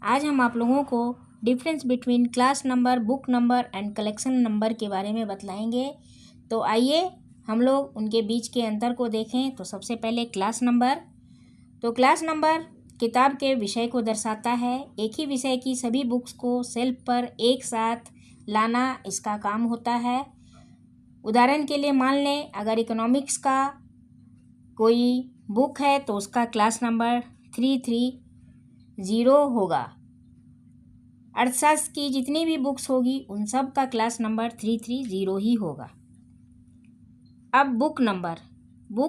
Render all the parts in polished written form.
आज हम आप लोगों को difference between class number, book number and collection number के बारे में बतलाएंगे। तो आइए हम लोग उनके बीच के अंतर को देखें। तो सबसे पहले क्लास नंबर। तो क्लास नंबर किताब के विषय को दर्शाता है। एक ही विषय की सभी बुक्स को शेल्फ पर एक साथ लाना इसका काम होता है। उदाहरण के लिए मान लें, अगर इकोनॉमिक्स का कोई बुक है तो उसका क्लास नंबर 330 होगा। अर्थशास्त्र की जितनी भी बुक्स होगी उन सब का क्लास नंबर 330 ही होगा। अब बुक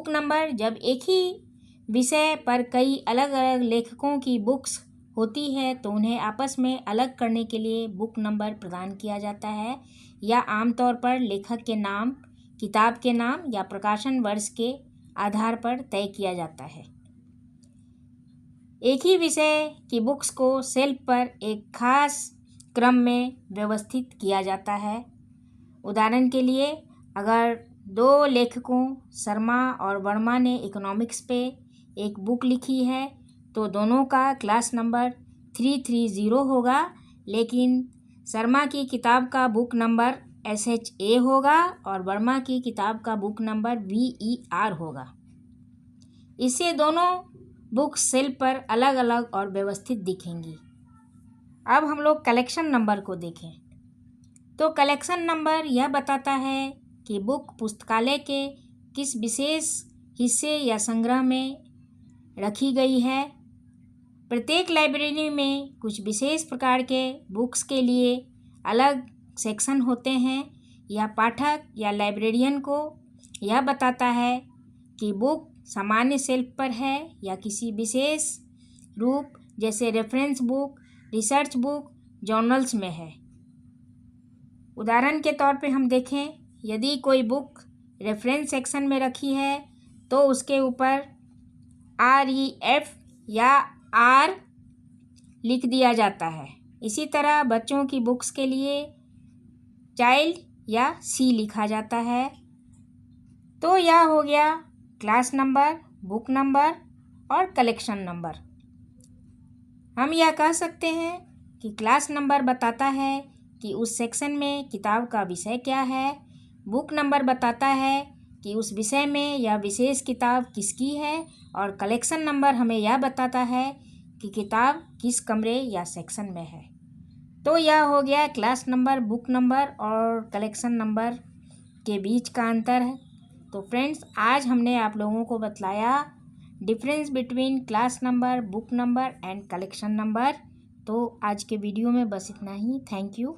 नंबर जब एक ही विषय पर कई अलग अलग लेखकों की बुक्स होती है तो उन्हें आपस में अलग करने के लिए बुक नंबर प्रदान किया जाता है, या आमतौर पर लेखक के नाम, किताब के नाम या प्रकाशन वर्ष के आधार पर तय किया जाता है। एक ही विषय की बुक्स को शेल्फ पर एक खास क्रम में व्यवस्थित किया जाता है। उदाहरण के लिए, अगर दो लेखकों शर्मा और वर्मा ने इकोनॉमिक्स पे एक बुक लिखी है तो दोनों का क्लास नंबर 330 होगा, लेकिन शर्मा की किताब का बुक नंबर SHA होगा और वर्मा की किताब का बुक नंबर VER होगा। इससे दोनों बुक्स शेल्फ पर अलग अलग और व्यवस्थित दिखेंगी। अब हम लोग कलेक्शन नंबर को देखें। तो कलेक्शन नंबर यह बताता है कि बुक पुस्तकालय के किस विशेष हिस्से या संग्रह में रखी गई है। प्रत्येक लाइब्रेरी में कुछ विशेष प्रकार के बुक्स के लिए अलग सेक्शन होते हैं। यह पाठक या लाइब्रेरियन को यह बताता है कि बुक सामान्य शेल्फ पर है या किसी विशेष रूप जैसे reference book, research book, journals में है। उदाहरण के तौर पे हम देखें, यदि कोई बुक रेफरेंस सेक्शन में रखी है तो उसके ऊपर REF या R लिख दिया जाता है। इसी तरह बच्चों की बुक्स के लिए चाइल्ड या C लिखा जाता है। तो यह हो गया क्लास नंबर, बुक नंबर और कलेक्शन नंबर। हम यह कह सकते हैं कि क्लास नंबर बताता है कि उस सेक्शन में किताब का विषय क्या है। बुक नंबर बताता है कि उस विषय में यह विशेष किताब किसकी है, और कलेक्शन नंबर हमें यह बताता है कि किताब किस कमरे या सेक्शन में है। तो यह हो गया क्लास नंबर, बुक नंबर और कलेक्शन नंबर के बीच का अंतर है। तो फ्रेंड्स, आज हमने आप लोगों को बतलाया difference between class number, book number and collection number. तो आज के वीडियो में बस इतना ही। Thank you.